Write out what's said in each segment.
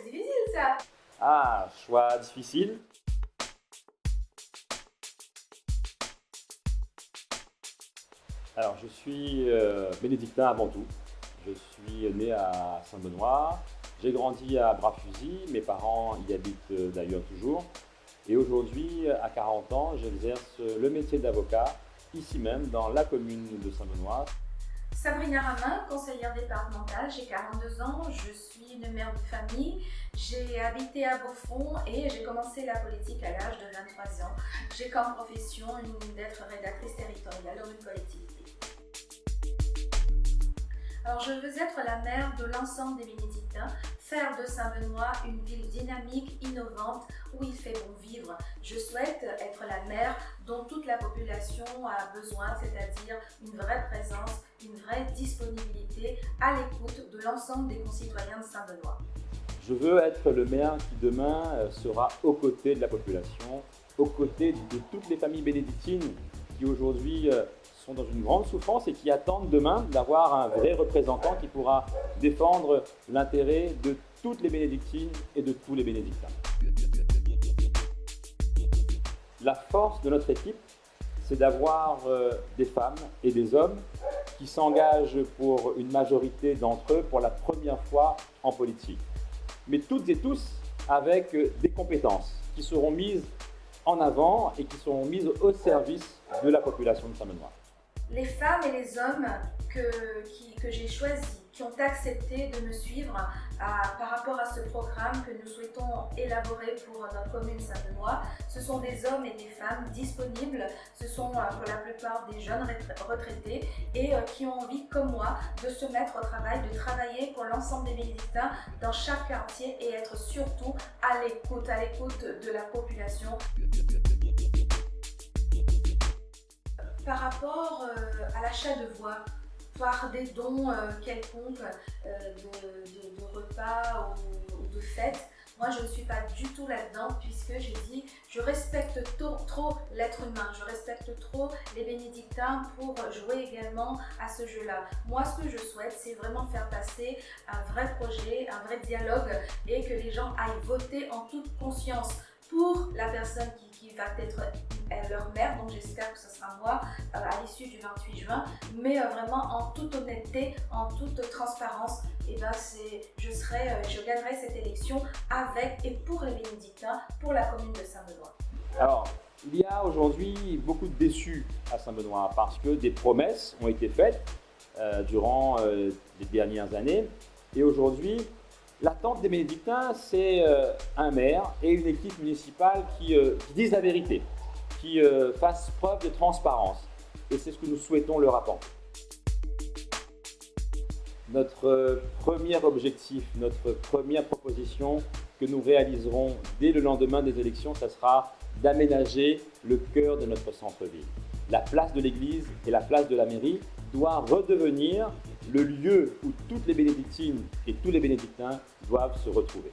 difficile ça. Ah, choix difficile. Alors, je suis bénédictin avant tout. Je suis né à Saint-Benoît. J'ai grandi à Bras-Fusil. Mes parents y habitent d'ailleurs toujours. Et aujourd'hui, à 40 ans, j'exerce le métier d'avocat ici même, dans la commune de Saint-Benoît. Sabrina Ramin, conseillère départementale, j'ai 42 ans, je suis une mère de famille, j'ai habité à Beaufort et j'ai commencé la politique à l'âge de 23 ans. J'ai comme profession d'être rédactrice territoriale dans une collectivité. Alors je veux être la mère de l'ensemble des bénédictins, faire de Saint-Benoît une ville dynamique, innovante, où il fait bon vivre. Je souhaite être la mère dont toute la population a besoin, c'est-à-dire une vraie présence, une vraie disponibilité à l'écoute de l'ensemble des concitoyens de Saint-Benoît. Je veux être le maire qui demain sera aux côtés de la population, aux côtés de toutes les familles bénédictines qui aujourd'hui sont dans une grande souffrance et qui attendent demain d'avoir un vrai représentant qui pourra défendre l'intérêt de toutes les bénédictines et de tous les bénédictins. La force de notre équipe, c'est d'avoir des femmes et des hommes qui s'engagent pour une majorité d'entre eux pour la première fois en politique. Mais toutes et tous avec des compétences qui seront mises en avant et qui seront mises au service de la population de Saint-Benoît. Les femmes et les hommes que j'ai choisis, qui ont accepté de me suivre par rapport à ce programme que nous souhaitons élaborer pour notre commune Saint-Benoît, ce sont des hommes et des femmes disponibles, ce sont pour la plupart des jeunes retraités et qui ont envie, comme moi, de se mettre au travail, de travailler pour l'ensemble des bénédictins dans chaque quartier et être surtout à l'écoute de la population. Par rapport à l'achat de voix, par des dons quelconques de repas ou de fêtes, moi je ne suis pas du tout là-dedans puisque j'ai dit je respecte trop l'être humain, je respecte trop les bénédictins pour jouer également à ce jeu-là. Moi ce que je souhaite c'est vraiment faire passer un vrai projet, un vrai dialogue et que les gens aillent voter en toute conscience pour la personne qui va être leur mère, donc j'espère que ce sera moi à l'issue du 28 juin, mais vraiment en toute honnêteté, en toute transparence, et ben je gagnerai cette élection avec et pour les bénédictins, pour la commune de Saint-Benoît. Alors, il y a aujourd'hui beaucoup de déçus à Saint-Benoît parce que des promesses ont été faites durant les dernières années et aujourd'hui, l'attente des bénédictins, c'est un maire et une équipe municipale qui disent la vérité, qui fassent preuve de transparence. Et c'est ce que nous souhaitons leur apporter. Notre premier objectif, notre première proposition que nous réaliserons dès le lendemain des élections, ce sera d'aménager le cœur de notre centre-ville. La place de l'église et la place de la mairie doit redevenir le lieu où toutes les bénédictines et tous les bénédictins doivent se retrouver.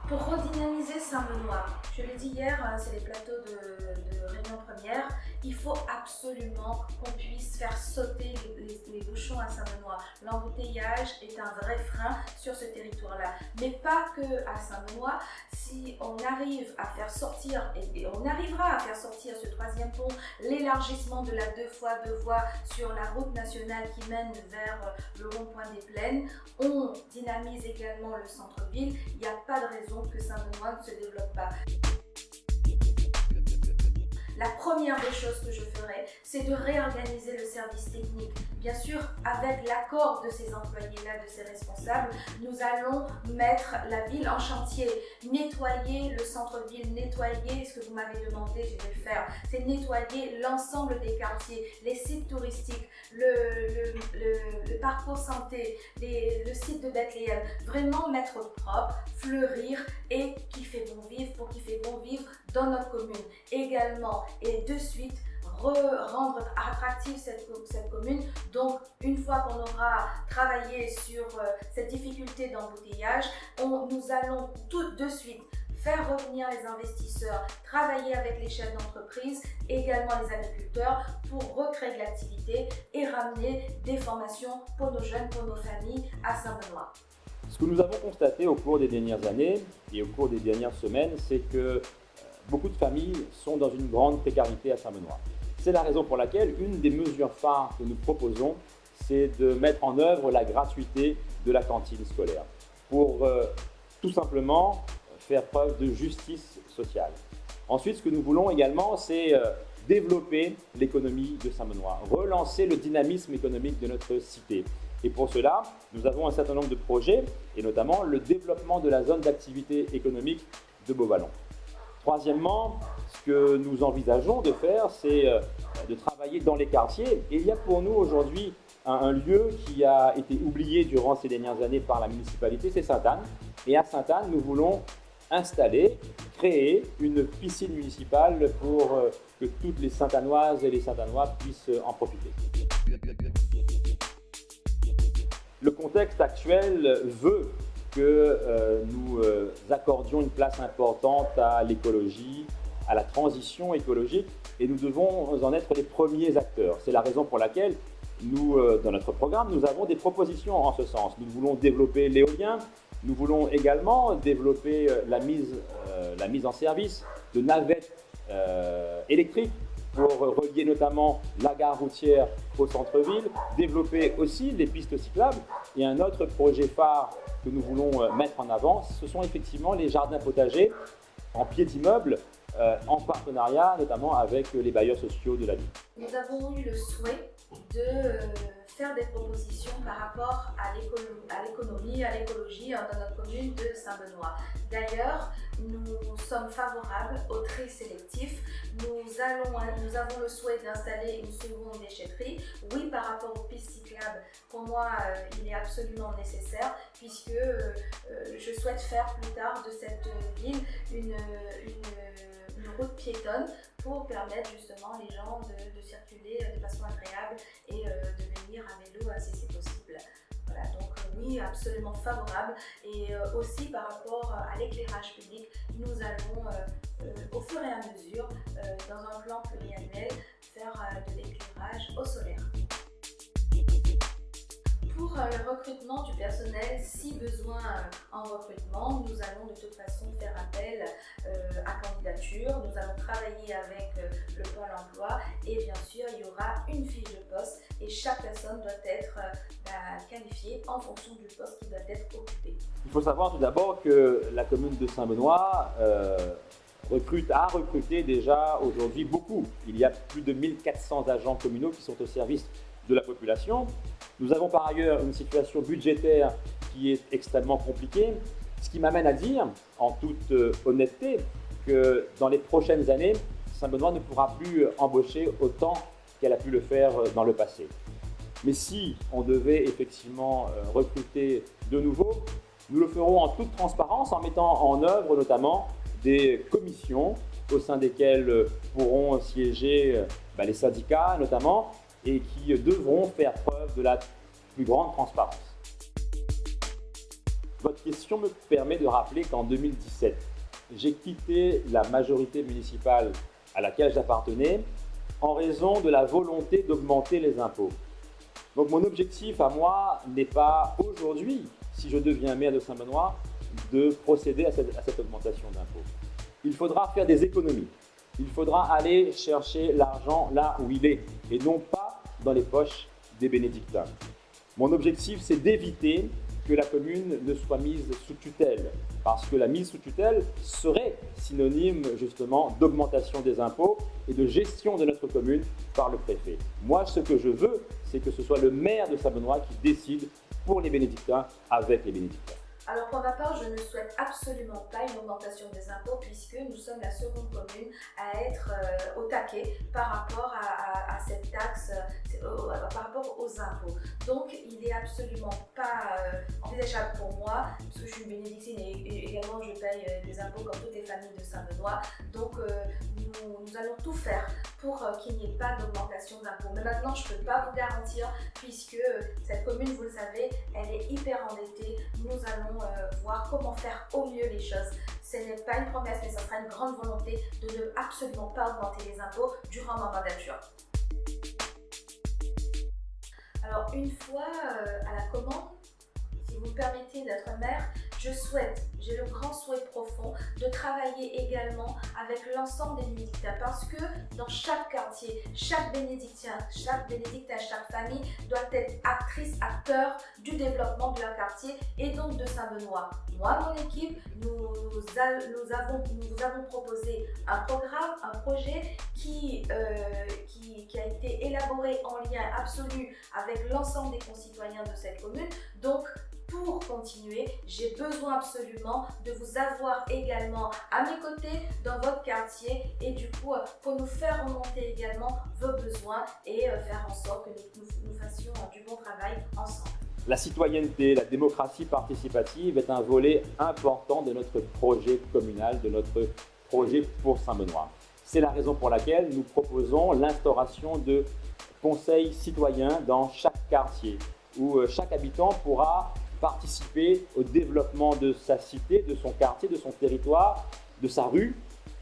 Pour redynamiser Saint-Benoît, je l'ai dit hier, c'est les plateaux de réunion première, il faut absolument qu'on puisse faire sauter les bouchons à Saint-Benoît. L'embouteillage est un vrai frein sur ce territoire-là, mais pas que à Saint-Benoît. Si on arrive à faire sortir, et on arrivera à faire sortir ce troisième pont, l'élargissement de la 2x2 voies sur la route nationale qui mène vers le rond-point des Plaines, on dynamise également le centre-ville, il n'y a pas de raison que Saint-Benoît ne se développe pas. La première des choses que je ferai, c'est de réorganiser le service technique. Bien sûr, avec l'accord de ces employés-là, de ces responsables, nous allons mettre la ville en chantier, nettoyer le centre-ville, nettoyer ce que vous m'avez demandé, je vais le faire. C'est nettoyer l'ensemble des quartiers, les sites touristiques, le parcours santé, le site de Bethléem. Vraiment mettre propre, fleurir et qui fait bon vivre pour qu'il fait bon vivre dans notre commune. Également, et de suite, rendre attractive cette commune. Donc, une fois qu'on aura travaillé sur cette difficulté d'embouteillage, nous allons tout de suite faire revenir les investisseurs, travailler avec les chefs d'entreprise, également les agriculteurs pour recréer de l'activité et ramener des formations pour nos jeunes, pour nos familles à Saint-Benoît. Ce que nous avons constaté au cours des dernières années et au cours des dernières semaines, c'est que beaucoup de familles sont dans une grande précarité à Saint-Benoît. C'est la raison pour laquelle une des mesures phares que nous proposons, c'est de mettre en œuvre la gratuité de la cantine scolaire pour tout simplement faire preuve de justice sociale. Ensuite, ce que nous voulons également, c'est développer l'économie de Saint-Benoît, relancer le dynamisme économique de notre cité. Et pour cela, nous avons un certain nombre de projets, et notamment le développement de la zone d'activité économique de Beauvallon. Troisièmement, ce que nous envisageons de faire, c'est de travailler dans les quartiers. Et il y a pour nous aujourd'hui un lieu qui a été oublié durant ces dernières années par la municipalité, c'est Sainte-Anne. Et à Sainte-Anne, nous voulons créer une piscine municipale pour que toutes les Sainte-Annoises et les Sainte-Annois puissent en profiter. Le contexte actuel veut que nous accordions une place importante à l'écologie, à la transition écologique, et nous devons en être les premiers acteurs. C'est la raison pour laquelle nous, dans notre programme, nous avons des propositions en ce sens. Nous voulons développer l'éolien, nous voulons également développer la mise en service de navettes électriques pour relier notamment la gare routière au centre-ville, développer aussi les pistes cyclables. Et un autre projet phare que nous voulons mettre en avant, ce sont effectivement les jardins potagers en pied d'immeuble, en partenariat notamment avec les bailleurs sociaux de la ville. Nous avons eu le souhait de faire des propositions par rapport à l'économie, à l'écologie dans notre commune de Saint-Benoît. D'ailleurs, nous sommes favorables au tri sélectif. Nous avons le souhait d'installer une seconde déchetterie. Oui, par rapport aux pistes cyclables, pour moi, il est absolument nécessaire puisque je souhaite faire plus tard de cette ville une route piétonne pour permettre justement les gens de circuler de façon agréable et de venir à vélo si c'est possible. Voilà, donc oui, absolument favorable. Et aussi par rapport à l'éclairage public, nous allons au fur et à mesure, dans un plan pluriannuel, faire de l'éclairage au solaire. Pour le recrutement du personnel, si besoin en recrutement, nous allons de toute façon faire appel à candidature. Nous allons travailler avec le Pôle emploi et bien sûr, il y aura une fiche de poste et chaque personne doit être qualifiée en fonction du poste qui doit être occupé. Il faut savoir tout d'abord que la commune de Saint-Benoît a recruté déjà aujourd'hui beaucoup. Il y a plus de 1400 agents communaux qui sont au service de la population. Nous avons par ailleurs une situation budgétaire qui est extrêmement compliquée, ce qui m'amène à dire, en toute honnêteté, que dans les prochaines années, Saint-Benoît ne pourra plus embaucher autant qu'elle a pu le faire dans le passé. Mais si on devait effectivement recruter de nouveau, nous le ferons en toute transparence en mettant en œuvre notamment des commissions au sein desquelles pourront siéger les syndicats notamment, et qui devront faire preuve de la plus grande transparence. Votre question me permet de rappeler qu'en 2017, j'ai quitté la majorité municipale à laquelle j'appartenais en raison de la volonté d'augmenter les impôts. Donc mon objectif à moi n'est pas aujourd'hui, si je deviens maire de Saint-Benoît, de procéder à cette augmentation d'impôts. Il faudra faire des économies. Il faudra aller chercher l'argent là où il est et non pas dans les poches des bénédictins. Mon objectif, c'est d'éviter que la commune ne soit mise sous tutelle, parce que la mise sous tutelle serait synonyme justement d'augmentation des impôts et de gestion de notre commune par le préfet. Moi, ce que je veux, c'est que ce soit le maire de Saint-Benoît qui décide pour les bénédictins avec les bénédictins. Alors pour ma part, je ne souhaite absolument pas une augmentation des impôts puisque nous sommes la seconde commune à être au taquet par rapport à cette taxe, par rapport aux impôts. Donc il n'est absolument pas envisageable pour moi, parce que je suis une bénédictine et également je paye des impôts comme toutes les familles de Saint-Benoît. Donc nous allons tout faire pour qu'il n'y ait pas d'augmentation d'impôts. Mais maintenant, je ne peux pas vous garantir puisque cette commune, vous le savez, elle est hyper endettée. Nous allons voir comment faire au mieux les choses. Ce n'est pas une promesse, mais ça sera une grande volonté de ne absolument pas augmenter les impôts durant ma mandature. Alors une fois à la commande, si vous me permettez d'être maire, j'ai le grand souhait profond de travailler également avec l'ensemble des bénédictins parce que dans chaque quartier, chaque bénédictin, chaque famille doit être actrice, acteur du développement de leur quartier et donc de Saint-Benoît. Moi, mon équipe, nous avons proposé un programme, un projet qui a été élaboré en lien absolu avec l'ensemble des concitoyens de cette commune. Donc, pour continuer, j'ai besoin absolument de vous avoir également à mes côtés dans votre quartier et du coup, pour nous faire remonter également vos besoins et faire en sorte que nous fassions du bon travail ensemble. La citoyenneté, la démocratie participative est un volet important de notre projet communal, de notre projet pour Saint-Benoît. C'est la raison pour laquelle nous proposons l'instauration de conseils citoyens dans chaque quartier, où chaque habitant pourra participer au développement de sa cité, de son quartier, de son territoire, de sa rue.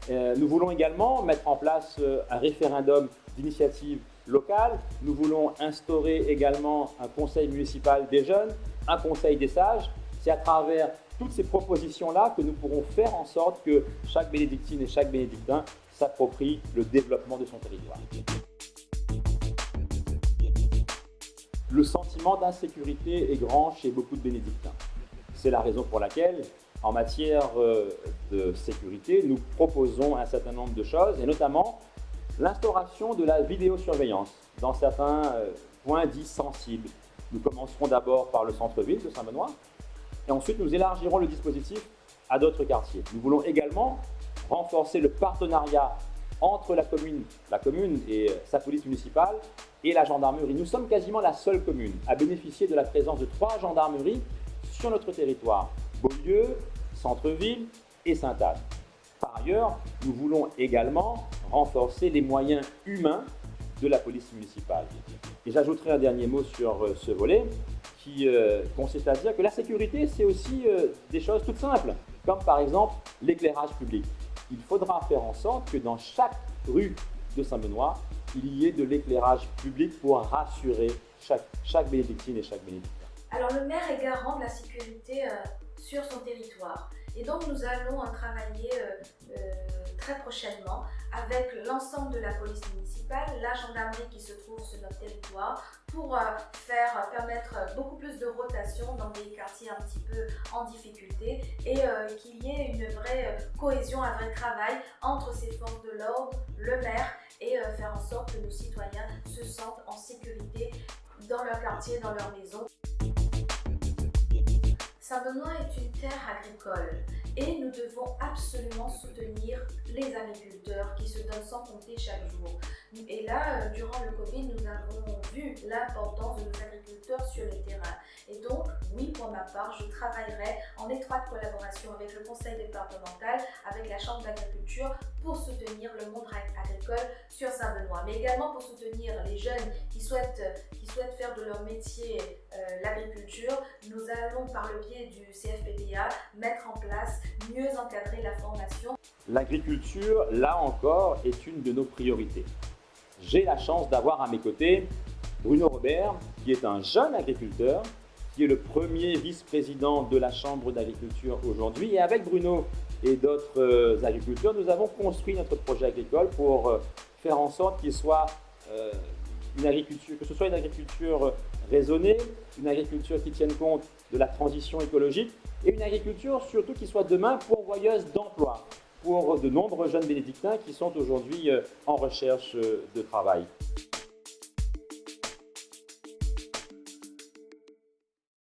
Nous voulons également mettre en place un référendum d'initiative locale. Nous voulons instaurer également un conseil municipal des jeunes, un conseil des sages. C'est à travers toutes ces propositions-là que nous pourrons faire en sorte que chaque bénédictine et chaque bénédictin s'approprie le développement de son territoire. Le sentiment d'insécurité est grand chez beaucoup de bénédictins. C'est la raison pour laquelle, en matière de sécurité, nous proposons un certain nombre de choses, et notamment l'instauration de la vidéosurveillance dans certains points dits sensibles. Nous commencerons d'abord par le centre-ville de Saint-Benoît, et ensuite nous élargirons le dispositif à d'autres quartiers. Nous voulons également renforcer le partenariat entre la commune et sa police municipale et la gendarmerie. Nous sommes quasiment la seule commune à bénéficier de la présence de 3 gendarmeries sur notre territoire, Beaulieu, Centre-Ville et Sainte-Anne. Par ailleurs, nous voulons également renforcer les moyens humains de la police municipale. Et j'ajouterai un dernier mot sur ce volet qui consiste à dire que la sécurité, c'est aussi des choses toutes simples, comme par exemple l'éclairage public. Il faudra faire en sorte que dans chaque rue de Saint-Benoît, il y ait de l'éclairage public pour rassurer chaque bénédictine et chaque bénédictin. Alors le maire est garant de la sécurité sur son territoire et donc nous allons travailler très prochainement avec l'ensemble de la police municipale, la gendarmerie qui se trouve sur notre territoire pour permettre beaucoup plus de rotation dans des quartiers un petit peu en difficulté et qu'il y ait une vraie cohésion, un vrai travail entre ces forces de l'ordre, le maire et faire en sorte que nos citoyens se sentent en sécurité dans leur quartier, dans leur maison. Saint-Benoît est une terre agricole et nous devons absolument soutenir les agriculteurs qui se donnent sans compter chaque jour. Et là, durant le Covid, nous avons vu l'importance de nos agriculteurs sur le terrain. Et donc, oui, pour ma part, je travaillerai en étroite collaboration avec le conseil départemental, avec la chambre d'agriculture pour soutenir le monde agricole sur Saint-Benoît, mais également pour soutenir les jeunes qui souhaitent faire de leur métier l'agriculture. Nous allons, par le biais du CFPDA, mettre en place, mieux encadrer la formation. L'agriculture, là encore, est une de nos priorités. J'ai la chance d'avoir à mes côtés Bruno Robert, qui est un jeune agriculteur, qui est le premier vice-président de la Chambre d'agriculture aujourd'hui. Et avec Bruno et d'autres agriculteurs, nous avons construit notre projet agricole pour faire en sorte qu'il soit que ce soit une agriculture raisonnée, une agriculture qui tienne compte de la transition écologique et une agriculture surtout qui soit demain pourvoyeuse d'emplois pour de nombreux jeunes bénédictins qui sont aujourd'hui en recherche de travail.